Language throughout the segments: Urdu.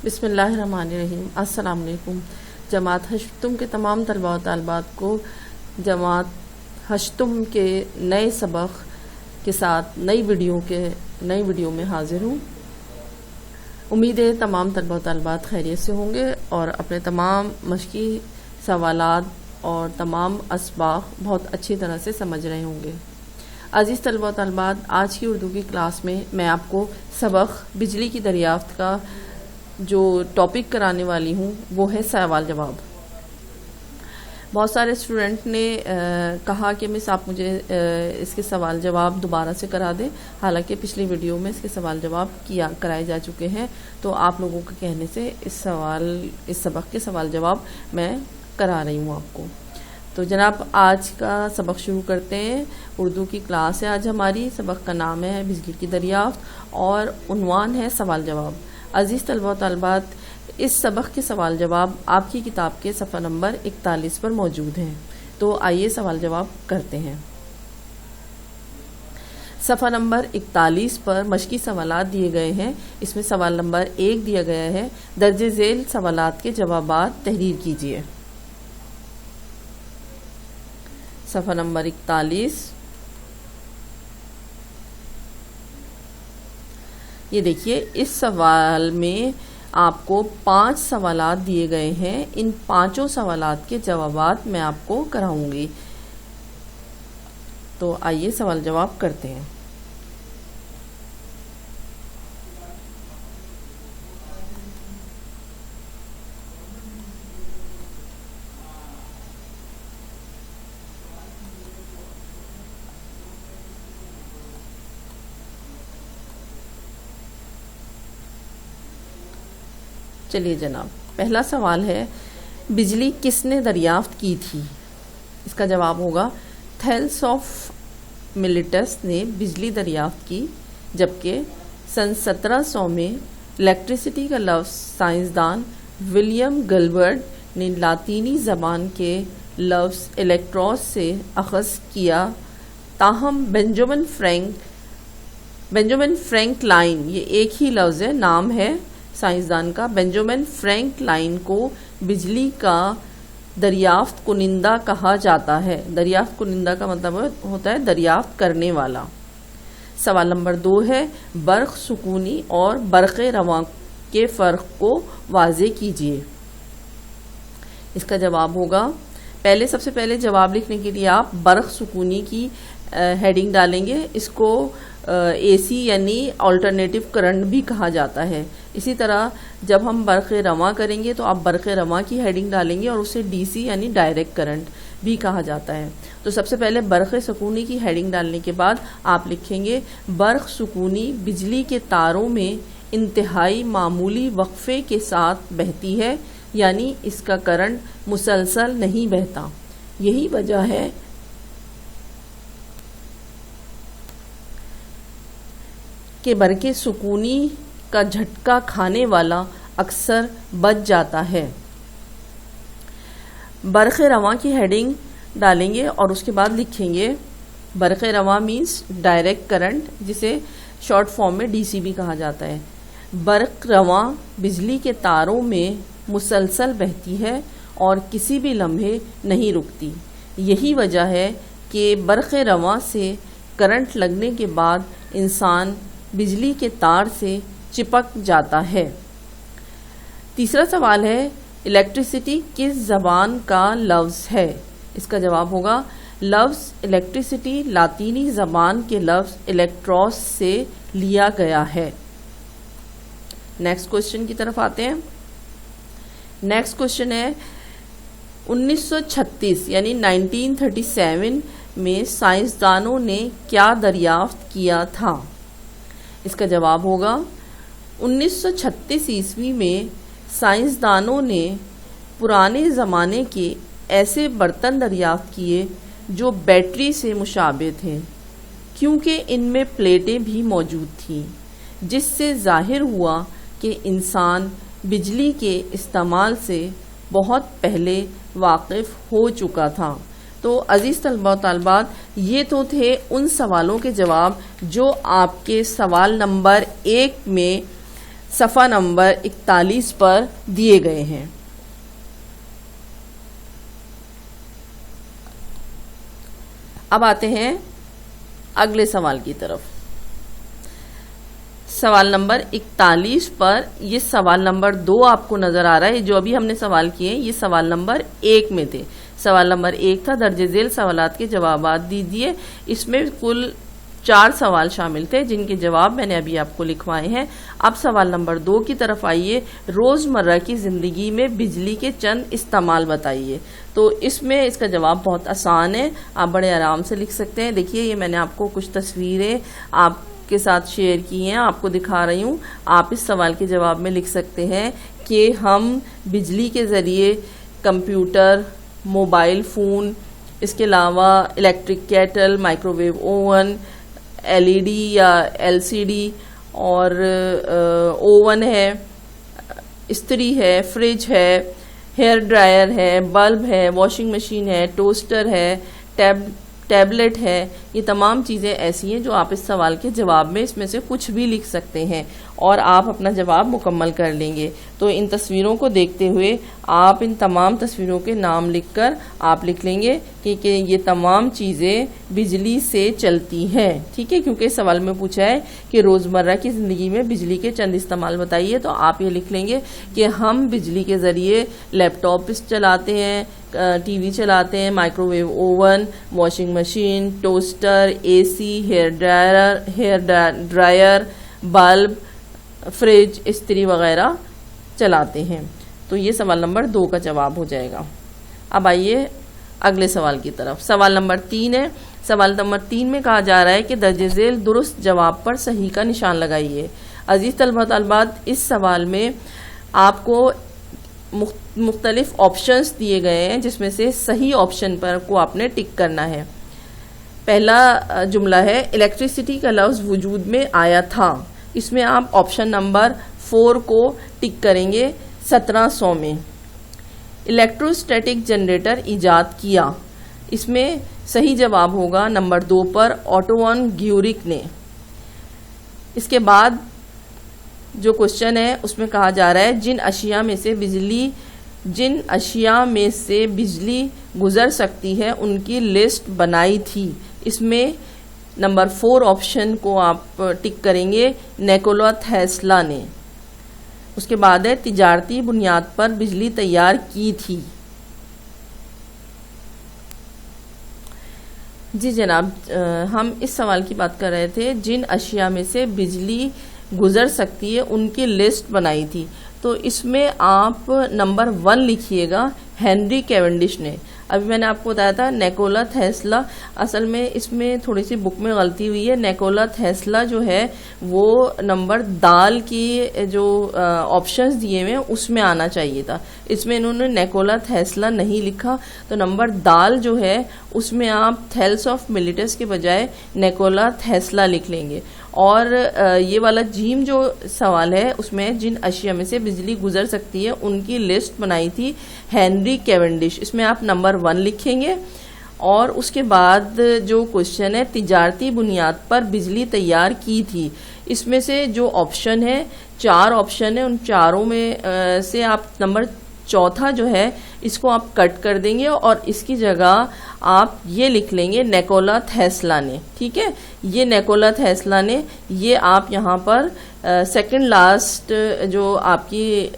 بسم اللہ الرحمن الرحیم۔ السلام علیکم۔ جماعت ہشتم کے تمام طلباء و طالبات کو جماعت ہشتم کے نئے سبق کے ساتھ نئی ویڈیو میں حاضر ہوں۔ امید ہے تمام طلباء و طالبات خیریت سے ہوں گے اور اپنے تمام مشقی سوالات اور تمام اسباق بہت اچھی طرح سے سمجھ رہے ہوں گے۔ عزیز طلباء و طالبات، آج کی اردو کی کلاس میں آپ کو سبق بجلی کی دریافت کا جو ٹاپک کرانے والی ہوں وہ ہے سوال جواب۔ بہت سارے اسٹوڈنٹ نے کہا کہ مس آپ مجھے اس کے سوال جواب دوبارہ سے کرا دیں، حالانکہ پچھلی ویڈیو میں اس کے سوال جواب کرائے جا چکے ہیں، تو آپ لوگوں کے کہنے سے اس سبق کے سوال جواب میں کرا رہی ہوں آپ کو۔ تو جناب آج کا سبق شروع کرتے ہیں۔ اردو کی کلاس ہے آج ہماری، سبق کا نام ہے بجلی کی دریافت اور عنوان ہے سوال جواب۔ عزیز طلباء و طالبات، اس سبق کے سوال جواب آپ کی کتاب کے صفحہ نمبر 41 پر موجود ہیں، تو آئیے سوال جواب کرتے ہیں۔ صفحہ نمبر 41 پر مشقی سوالات دیے گئے ہیں۔ اس میں سوال نمبر 1 دیا گیا ہے، درج ذیل سوالات کے جوابات تحریر کیجیے۔ صفحہ نمبر 41، یہ دیکھیے اس سوال میں آپ کو 5 سوالات دیے گئے ہیں۔ ان 5 سوالات کے جوابات میں آپ کو کراؤں گی، تو آئیے سوال جواب کرتے ہیں۔ چلیے جناب، پہلا سوال ہے، بجلی کس نے دریافت کی تھی؟ اس کا جواب ہوگا تھیلس آف ملیٹس نے بجلی دریافت کی، جبکہ سن 1700 میں الیکٹریسٹی کا لفظ سائنسدان ولیم گلبرٹ نے لاطینی زبان کے لفظ الیکٹروس سے اخذ کیا۔ تاہم بینجامن فرینک لائن، یہ ایک ہی لفظ ہے، نام ہے سائنسدان کا، بینجامن فرینک لائن کو بجلی کا دریافت کنندہ کہا جاتا ہے۔ دریافت کنندہ کا مطلب ہوتا ہے دریافت کرنے والا۔ سوال نمبر 2 ہے، برق سکونی اور برق رواں کے فرق کو واضح کیجیے۔ اس کا جواب ہوگا، سب سے پہلے جواب لکھنے کے لیے آپ برق سکونی کی ہیڈنگ ڈالیں گے۔ اس کو اے سی یعنی آلٹرنیٹیو کرنٹ بھی کہا جاتا ہے۔ اسی طرح جب ہم برق رواں کریں گے تو آپ برق رواں کی ہیڈنگ ڈالیں گے اور اسے ڈی سی یعنی ڈائریکٹ کرنٹ بھی کہا جاتا ہے۔ تو سب سے پہلے برق سکونی کی ہیڈنگ ڈالنے کے بعد آپ لکھیں گے، برق سکونی بجلی کے تاروں میں انتہائی معمولی وقفے کے ساتھ بہتی ہے، یعنی اس کا کرنٹ مسلسل نہیں بہتا۔ یہی وجہ ہے کہ برق سکونی کا جھٹکا کھانے والا اکثر بچ جاتا ہے۔ برق رواں کی ہیڈنگ ڈالیں گے اور اس کے بعد لکھیں گے، برق رواں مینس ڈائریکٹ کرنٹ، جسے شارٹ فارم میں ڈی سی بھی کہا جاتا ہے۔ برق رواں بجلی کے تاروں میں مسلسل بہتی ہے اور کسی بھی لمحے نہیں رکتی۔ یہی وجہ ہے کہ برق رواں سے کرنٹ لگنے کے بعد انسان بجلی کے تار سے چپک جاتا ہے۔ تیسرا سوال ہے، الیکٹریسٹی کس زبان کا لفظ ہے؟ اس کا جواب ہوگا، لفظ الیکٹریسٹی لاطینی زبان کے لفظ الیکٹروس سے لیا گیا ہے۔ نیکسٹ کوشچن کی طرف آتے ہیں۔ نیکسٹ کوشچن ہے، 1936 یعنی 1937 میں سائنسدانوں نے کیا دریافت کیا تھا؟ اس کا جواب ہوگا، 1936 عیسوی میں سائنسدانوں نے پرانے زمانے کے ایسے برتن دریافت کیے جو بیٹری سے مشابہ تھے، کیونکہ ان میں پلیٹیں بھی موجود تھیں، جس سے ظاہر ہوا کہ انسان بجلی کے استعمال سے بہت پہلے واقف ہو چکا تھا۔ تو عزیز طلباء و طالبات، یہ تو تھے ان سوالوں کے جواب جو آپ کے سوال نمبر 1 میں صفحہ نمبر 41 پر دیے گئے ہیں۔ اب آتے ہیں اگلے سوال کی طرف۔ سوال نمبر 41 پر یہ سوال نمبر 2 آپ کو نظر آ رہا ہے۔ جو ابھی ہم نے سوال کیے یہ سوال نمبر 1 میں تھے۔ سوال نمبر 1 تھا درج ذیل سوالات کے جوابات دیجیے۔ اس میں کل 4 سوال شامل تھے جن کے جواب میں نے ابھی آپ کو لکھوائے ہیں۔ اب سوال نمبر 2 کی طرف آئیے۔ روزمرہ کی زندگی میں بجلی کے چند استعمال بتائیے۔ تو اس میں اس کا جواب بہت آسان ہے، آپ بڑے آرام سے لکھ سکتے ہیں۔ دیکھیے یہ میں نے آپ کو کچھ تصویریں آپ کے ساتھ شیئر کی ہیں، آپ کو دکھا رہی ہوں۔ آپ اس سوال کے جواب میں لکھ سکتے ہیں کہ ہم بجلی کے ذریعے کمپیوٹر، موبائل فون، اس کے علاوہ electric kettle, microwave oven, LED یا LCD اور اوون ہے، استری ہے، فریج ہے، ہیئر ڈرائر ہے، بلب ہے، واشنگ مشین ہے، ٹوسٹر ہے، ٹیبلٹ ہے۔ یہ تمام چیزیں ایسی ہیں جو آپ اس سوال کے جواب میں اس میں سے کچھ بھی لکھ سکتے ہیں اور آپ اپنا جواب مکمل کر لیں گے۔ تو ان تصویروں کو دیکھتے ہوئے آپ ان تمام تصویروں کے نام لکھ کر آپ لکھ لیں گے کہ یہ تمام چیزیں بجلی سے چلتی ہیں، ٹھیک ہے؟ کیونکہ سوال میں پوچھا ہے کہ روزمرہ کی زندگی میں بجلی کے چند استعمال بتائیے، تو آپ یہ لکھ لیں گے کہ ہم بجلی کے ذریعے لیپ ٹاپ چلاتے ہیں، ٹی وی چلاتے ہیں، microwave oven, washing machine, toaster, AC، hair dryer, bulb, fridge, استری وغیرہ چلاتے ہیں۔ تو یہ سوال نمبر 2 کا جواب ہو جائے گا۔ اب آئیے اگلے سوال کی طرف۔ سوال نمبر 3 ہے۔ سوال نمبر 3 میں کہا جا رہا ہے کہ درج ذیل درست جواب پر صحیح کا نشان لگائیے۔ عزیز طلبہ طالبات، اس سوال میں آپ کو مختلف آپشنز دیے گئے ہیں جس میں سے صحیح آپشن پر کو آپ نے ٹک کرنا ہے۔ پہلا جملہ ہے الیکٹریسٹی کا لفظ وجود میں آیا تھا۔ اس میں آپ آپشن نمبر 4 کو ٹک کریں گے 1700 میں۔ الیکٹروسٹیٹک جنریٹر ایجاد کیا، اس میں صحیح جواب ہوگا نمبر 2 پر اوٹوون گیورک نے۔ اس کے بعد جو کوشچن ہے اس میں کہا جا رہا ہے جن اشیاء میں سے بجلی گزر سکتی ہے ان کی لسٹ بنائی تھی۔ اس میں نمبر 4 آپشن کو آپ ٹک کریں گے نیکولا تھیسلا نے۔ اس کے بعد ہے تجارتی بنیاد پر بجلی تیار کی تھی۔ جی جناب، ہم اس سوال کی بات کر رہے تھے جن اشیاء میں سے بجلی گزر سکتی ہے ان کی لسٹ بنائی تھی۔ تو اس میں آپ نمبر 1 لکھیے گا ہنری کیونڈش نے۔ ابھی میں نے آپ کو بتایا تھا نیکولا تھیسلا، اصل میں اس میں تھوڑی سی بک میں غلطی ہوئی ہے۔ نیکولا تھیسلا جو ہے وہ نمبر دال کی جو آپشنز دیے ہوئے اس میں آنا چاہیے تھا، اس میں انہوں نے نیکولا تھیسلا نہیں لکھا۔ تو نمبر دال جو ہے اس میں آپ تھیلس آف ملیٹس کے بجائے نیکولا تھیسلا لکھ لیں گے۔ اور یہ والا جیم جو سوال ہے اس میں جن اشیاء میں سے بجلی گزر سکتی ہے ان کی لسٹ بنائی تھی ہنری کیونڈش، اس میں آپ نمبر 1 لکھیں گے۔ اور اس کے بعد جو کوشچن ہے تجارتی بنیاد پر بجلی تیار کی تھی، اس میں سے جو آپشن ہے 4 آپشن ہے، ان چاروں میں سے آپ نمبر 4 جو ہے اس کو آپ کٹ کر دیں گے اور اس کی جگہ آپ یہ لکھ لیں گے نیکولا تھیسلا نے، ٹھیک ہے؟ یہ نیکولا تھیسلا نے، یہ آپ یہاں پر سیکنڈ لاسٹ جو آپ کی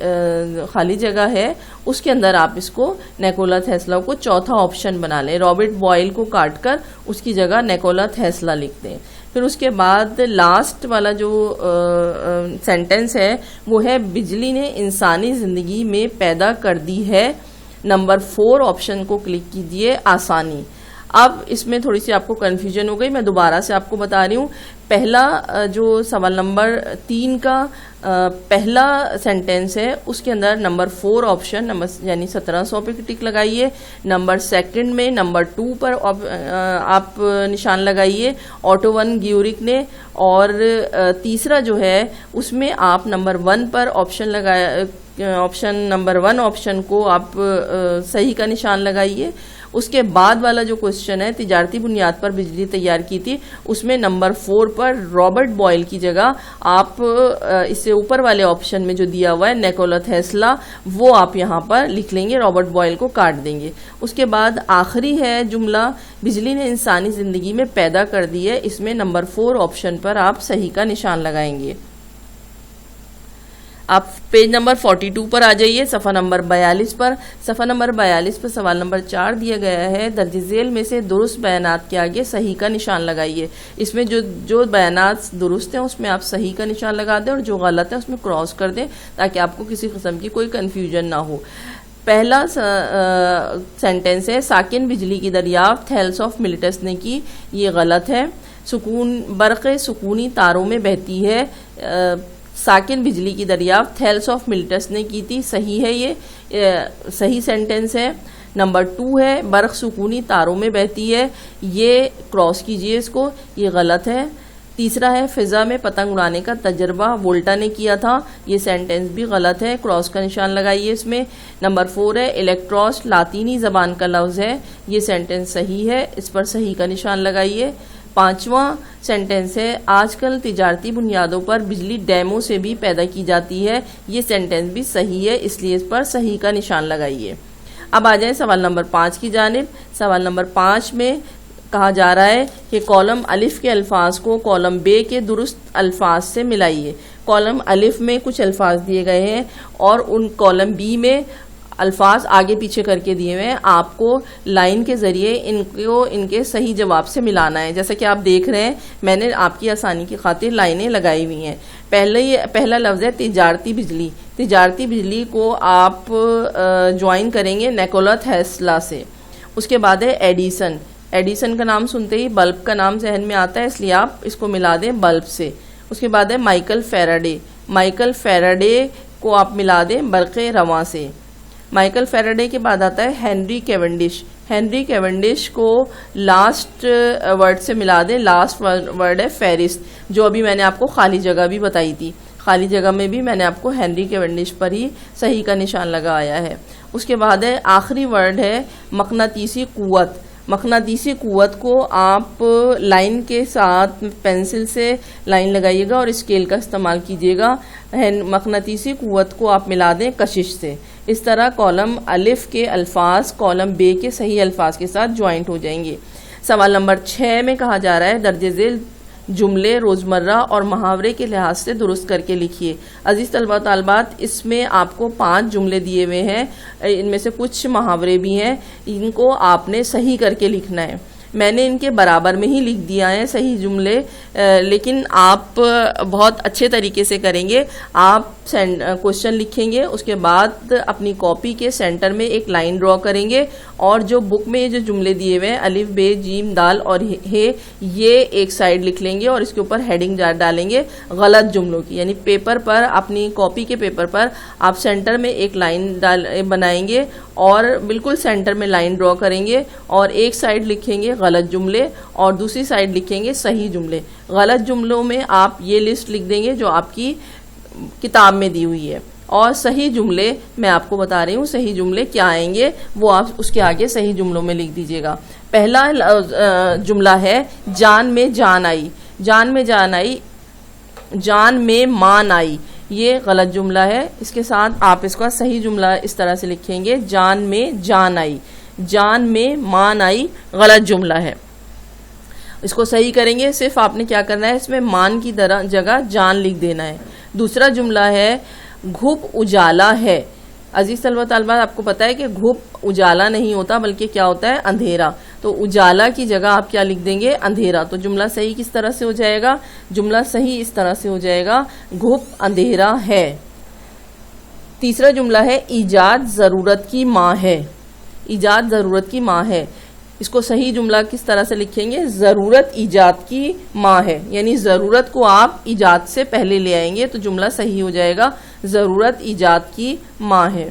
خالی جگہ ہے اس کے اندر آپ اس کو نیکولا تھیسلا کو 4تھا آپشن بنا لیں۔ رابرٹ بوائل کو کاٹ کر اس کی جگہ نیکولا تھیسلا لکھ دیں۔ پھر اس کے بعد لاسٹ والا جو سینٹنس ہے وہ ہے بجلی نے انسانی زندگی میں پیدا کر دی ہے۔ نمبر 4 آپشن کو کلک کیجئے آسانی۔ اب اس میں تھوڑی سی آپ کو کنفیوژن ہو گئی، میں دوبارہ سے آپ کو بتا رہی ہوں۔ پہلا جو سوال نمبر 3 کا پہلا سینٹنس ہے اس کے اندر نمبر 4 آپشن یعنی 1700 پہ ٹک لگائیے۔ نمبر 2 میں نمبر 2 پر آپ نشان لگائیے اوٹوون گیورک نے، اور تیسرا جو ہے اس میں آپ نمبر 1 پر آپشن نمبر 1 آپشن کو آپ صحیح کا نشان لگائیے۔ اس کے بعد والا جو کوشچن ہے تجارتی بنیاد پر بجلی تیار کی تھی، اس میں نمبر 4 پر رابرٹ بوائل کی جگہ آپ اس سے اوپر والے آپشن میں جو دیا ہوا ہے نیکولا ٹیسلا، وہ آپ یہاں پر لکھ لیں گے، رابرٹ بوائل کو کاٹ دیں گے۔ اس کے بعد آخری ہے جملہ بجلی نے انسانی زندگی میں پیدا کر دی ہے، اس میں نمبر 4 آپشن پر آپ صحیح کا نشان لگائیں گے۔ آپ پیج نمبر 42 پر آ جائیے، صفحہ نمبر 42 پر۔ صفحہ نمبر 42 پر سوال نمبر 4 دیا گیا ہے، درج ذیل میں سے درست بیانات کے آگے صحیح کا نشان لگائیے۔ اس میں جو بیانات درست ہیں اس میں آپ صحیح کا نشان لگا دیں، اور جو غلط ہے اس میں کراس کر دیں تاکہ آپ کو کسی قسم کی کوئی کنفیوژن نہ ہو۔ پہلا سینٹنس ہے، ساکن بجلی کی دریافت تھیلس آف ملیٹس نے کی، یہ غلط ہے۔ برق سکونی تاروں میں بہتی ہے، ساکن بجلی کی دریافت تھیلس آف ملیٹس نے کی تھی، صحیح ہے، یہ صحیح سینٹنس ہے۔ نمبر 2 ہے، برق سکونی تاروں میں بہتی ہے، یہ کراس کیجئے اس کو، یہ غلط ہے۔ تیسرا ہے، فضا میں پتنگ اڑانے کا تجربہ وولٹا نے کیا تھا، یہ سینٹنس بھی غلط ہے، کراس کا نشان لگائیے اس میں۔ نمبر 4 ہے، الیکٹروس لاطینی زبان کا لفظ ہے، یہ سینٹنس صحیح ہے، اس پر صحیح کا نشان لگائیے۔ 5واں سینٹنس ہے، آج کل تجارتی بنیادوں پر بجلی ڈیموں سے بھی پیدا کی جاتی ہے، یہ سینٹنس بھی صحیح ہے، اس لیے اس پر صحیح کا نشان لگائیے۔ اب آ جائیں سوال نمبر 5 کی جانب۔ سوال نمبر 5 میں کہا جا رہا ہے کہ کالم الف کے الفاظ کو کالم بے کے درست الفاظ سے ملائیے۔ کالم الف میں کچھ الفاظ دیے گئے ہیں اور ان کالم بی میں الفاظ آگے پیچھے کر کے دیے ہوئے ہیں، آپ کو لائن کے ذریعے ان کے صحیح جواب سے ملانا ہے۔ جیسا کہ آپ دیکھ رہے ہیں، میں نے آپ کی آسانی کی خاطر لائنیں لگائی ہوئی ہیں۔ پہلا لفظ ہے تجارتی بجلی۔ تجارتی بجلی کو آپ جوائن کریں گے نیکولا ٹیسلا سے۔ اس کے بعد ہے ایڈیسن۔ ایڈیسن کا نام سنتے ہی بلب کا نام ذہن میں آتا ہے، اس لیے آپ اس کو ملا دیں بلب سے۔ اس کے بعد ہے مائیکل فیراڈے۔ مائیکل فیراڈے کو آپ ملا دیں برق رواں سے۔ مائیکل فیراڈے کے بعد آتا ہے ہنری کیونڈش۔ ہنری کیونڈش کو لاسٹ ورڈ سے ملا دیں، لاسٹ ورڈ ہے فیرس، جو ابھی میں نے آپ کو خالی جگہ بھی بتائی تھی، خالی جگہ میں بھی میں نے آپ کو ہنری کیونڈش پر ہی صحیح کا نشان لگایا ہے۔ اس کے بعد ہے آخری ورڈ ہے مقناطیسی قوت۔ مقناطیسی قوت کو آپ لائن کے ساتھ پینسل سے لائن لگائیے گا اور اسکیل کا استعمال کیجیے گا۔ مقناطیسی قوت کو آپ ملا دیں کشش سے۔ اس طرح کالم الف کے الفاظ کالم بے کے صحیح الفاظ کے ساتھ جوائنٹ ہو جائیں گے۔ سوال نمبر 6 میں کہا جا رہا ہے درج ذیل جملے روزمرہ اور محاورے کے لحاظ سے درست کر کے لکھیے۔ عزیز طلبہ طالبات، اس میں آپ کو 5 جملے دیے ہوئے ہیں، ان میں سے کچھ محاورے بھی ہیں، ان کو آپ نے صحیح کر کے لکھنا ہے۔ میں نے ان کے برابر میں ہی لکھ دیا ہے صحیح جملے، لیکن آپ بہت اچھے طریقے سے کریں گے۔ آپ کوشچن لکھیں گے، اس کے بعد اپنی کاپی کے سینٹر میں ایک لائن ڈرا کریں گے، اور جو بک میں جو جملے دیے ہوئے ہیں الف بے جیم دال اور ہے، یہ ایک سائڈ لکھ لیں گے اور اس کے اوپر ہیڈنگ ڈالیں گے غلط جملوں کی، یعنی پیپر پر، اپنی کاپی کے پیپر پر آپ سینٹر میں ایک لائن بنائیں گے اور بالکل سینٹر میں لائن ڈرا کریں گے، اور ایک سائڈ لکھیں گے غلط جملے اور دوسری سائڈ لکھیں گے صحیح جملے۔ غلط جملوں میں آپ یہ لسٹ لکھ دیں گے جو آپ کی کتاب میں دی ہوئی ہے، اور صحیح جملے میں آپ کو بتا رہی ہوں صحیح جملے کیا آئیں گے، وہ آپ اس کے آگے صحیح جملوں میں لکھ دیجیے گا۔ پہلا جملہ ہے جان میں جان آئی۔ جان میں جان آئی، جان میں مان آئی، یہ غلط جملہ ہے۔ اس کے ساتھ آپ اس کا صحیح جملہ اس طرح سے لکھیں گے جان میں جان آئی، جان میں مان آئی غلط جملہ ہے۔ اس کو صحیح کریں گے، صرف آپ نے کیا کرنا ہے، اس میں مان کی جگہ جان لکھ دینا ہے۔ دوسرا جملہ ہے گھپ اجالا ہے۔ عزیز طلبہ طالبات، آپ کو پتا ہے کہ گھپ اجالا نہیں ہوتا بلکہ کیا ہوتا ہے، اندھیرا۔ تو اجالا کی جگہ آپ کیا لکھ دیں گے، اندھیرا۔ تو جملہ صحیح کس طرح سے ہو جائے گا، جملہ صحیح اس طرح سے ہو جائے گا گھپ اندھیرا ہے۔ تیسرا جملہ ہے ایجاد ضرورت کی ماں ہے۔ ایجاد ضرورت کی ماں ہے، اس کو صحیح جملہ کس طرح سے لکھیں گے، ضرورت ایجاد کی ماں ہے، یعنی ضرورت کو آپ ایجاد سے پہلے لے آئیں گے تو جملہ صحیح ہو جائے گا ضرورت ایجاد کی ماں ہے۔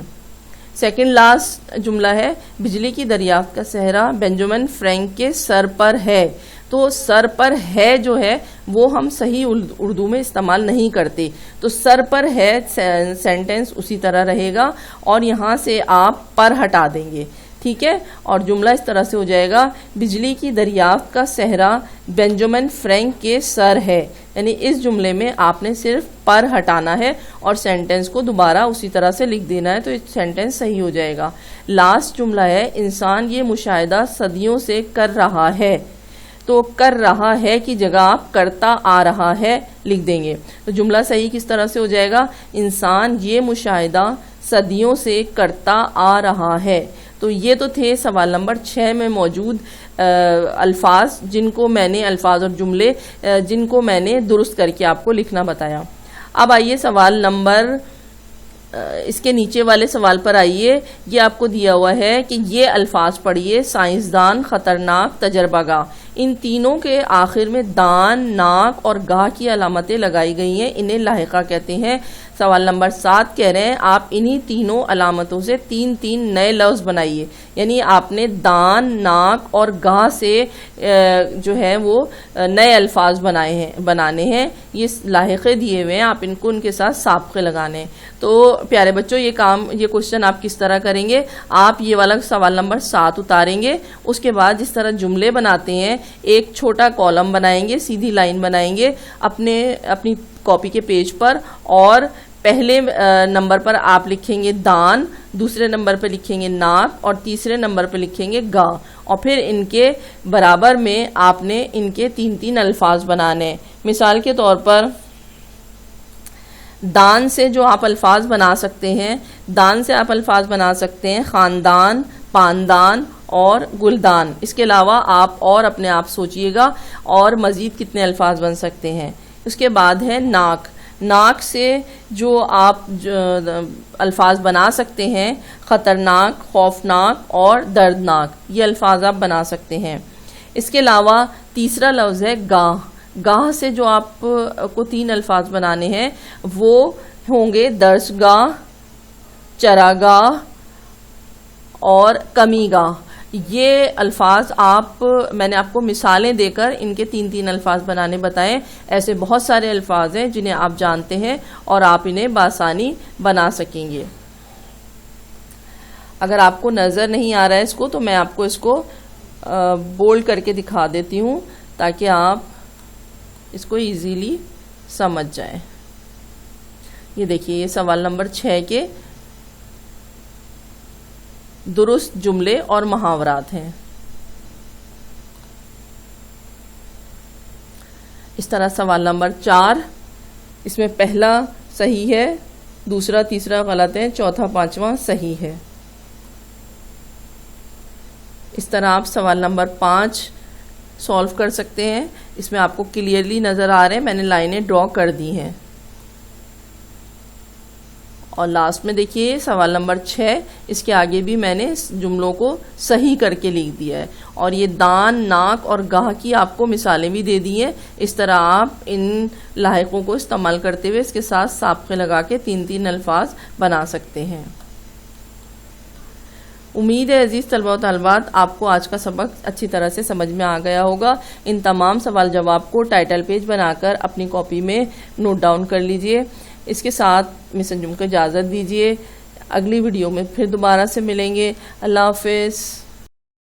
سیکنڈ لاسٹ جملہ ہے بجلی کی دریافت کا سہرا بینجامن فرینک کے سر پر ہے۔ تو سر پر ہے جو ہے وہ ہم صحیح اردو میں استعمال نہیں کرتے، تو سر پر ہے سینٹنس اسی طرح رہے گا، اور یہاں سے آپ پر ہٹا دیں گے۔ ٹھیک ہے. اور جملہ اس طرح سے ہو جائے گا بجلی کی دریافت کا صحرا بینجامن فرینک کے سر ہے. یعنی اس جملے میں آپ نے صرف پر ہٹانا ہے اور سینٹنس کو دوبارہ اسی طرح سے لکھ دینا ہے تو سینٹنس صحیح ہو جائے گا. لاسٹ جملہ ہے انسان یہ مشاہدہ صدیوں سے کر رہا ہے. تو کر رہا ہے کی جگہ آپ کرتا آ رہا ہے لکھ دیں گے. تو جملہ صحیح کس طرح سے ہو جائے گا انسان یہ مشاہدہ صدیوں سے کرتا آ رہا ہے. تو یہ تو تھے سوال نمبر 6 میں موجود الفاظ جن کو میں نے الفاظ اور جملے جن کو میں نے درست کر کے آپ کو لکھنا بتایا. اب آئیے سوال نمبر اس کے نیچے والے سوال پر آئیے. یہ آپ کو دیا ہوا ہے کہ یہ الفاظ پڑھیے سائنسدان خطرناک تجربہ گاہ. ان تینوں کے آخر میں دان ناک اور گاہ کی علامتیں لگائی گئی ہیں انہیں لاحقہ کہتے ہیں. سوال نمبر 7 کہہ رہے ہیں آپ انہی تینوں علامتوں سے 3 نئے لفظ بنائیے. یعنی آپ نے دان ناک اور گاہ سے جو ہے وہ نئے الفاظ بنانے ہیں. یہ لاحقے دیے ہوئے ہیں آپ ان کو ان کے ساتھ سابقے لگانے ہیں. تو پیارے بچوں یہ کوشچن آپ کس طرح کریں گے آپ یہ والا سوال نمبر 7 اتاریں گے. اس کے بعد جس طرح جملے بناتے ہیں ایک چھوٹا کالم بنائیں گے سیدھی لائن بنائیں گے اپنی کاپی کے پیج پر اور پہلے نمبر پر آپ لکھیں گے دان دوسرے نمبر پہ لکھیں گے ناک اور تیسرے نمبر پہ لکھیں گے گا اور پھر ان کے برابر میں آپ نے ان کے 3 الفاظ بنانے. مثال کے طور پر دان سے جو آپ الفاظ بنا سکتے ہیں دان سے آپ الفاظ بنا سکتے ہیں خاندان پاندان اور گلدان. اس کے علاوہ آپ اور اپنے آپ سوچئے گا اور مزید کتنے الفاظ بن سکتے ہیں. اس کے بعد ہے ناک. ناک سے جو آپ الفاظ بنا سکتے ہیں خطرناک خوفناک اور دردناک یہ الفاظ آپ بنا سکتے ہیں. اس کے علاوہ تیسرا لفظ ہے گاہ. گاہ سے جو آپ کو 3 الفاظ بنانے ہیں وہ ہوں گے درسگاہ چراگاہ اور کمی گاہ. یہ الفاظ میں نے آپ کو مثالیں دے کر ان کے 3 الفاظ بنانے بتائیں. ایسے بہت سارے الفاظ ہیں جنہیں آپ جانتے ہیں اور آپ انہیں بآسانی بنا سکیں گے. اگر آپ کو نظر نہیں آ رہا ہے اس کو تو میں آپ کو اس کو بولڈ کر کے دکھا دیتی ہوں تاکہ آپ اس کو ایزیلی سمجھ جائیں. یہ دیکھیے یہ سوال نمبر 6 کے درست جملے اور محاورات ہیں. اس طرح سوال نمبر 4 اس میں پہلا صحیح ہے دوسرا تیسرا غلط ہے چوتھا پانچواں صحیح ہے. اس طرح آپ سوال نمبر 5 سولو کر سکتے ہیں. اس میں آپ کو کلیئرلی نظر آ رہے ہیں میں نے لائنیں ڈرا کر دی ہیں. اور لاسٹ میں دیکھیے سوال نمبر 6 اس کے آگے بھی میں نے جملوں کو صحیح کر کے لکھ دیا ہے اور یہ دان ناک اور گاہ کی آپ کو مثالیں بھی دے دی ہیں. اس طرح آپ ان لاحقوں کو استعمال کرتے ہوئے اس کے ساتھ سابقے لگا کے 3 الفاظ بنا سکتے ہیں. امید ہے عزیز طلباء و طالبات آپ کو آج کا سبق اچھی طرح سے سمجھ میں آ گیا ہوگا. ان تمام سوال جواب کو ٹائٹل پیج بنا کر اپنی کاپی میں نوٹ ڈاؤن کر لیجئے. اس کے ساتھ مس انجم کو اجازت دیجیے. اگلی ویڈیو میں پھر دوبارہ سے ملیں گے. اللہ حافظ.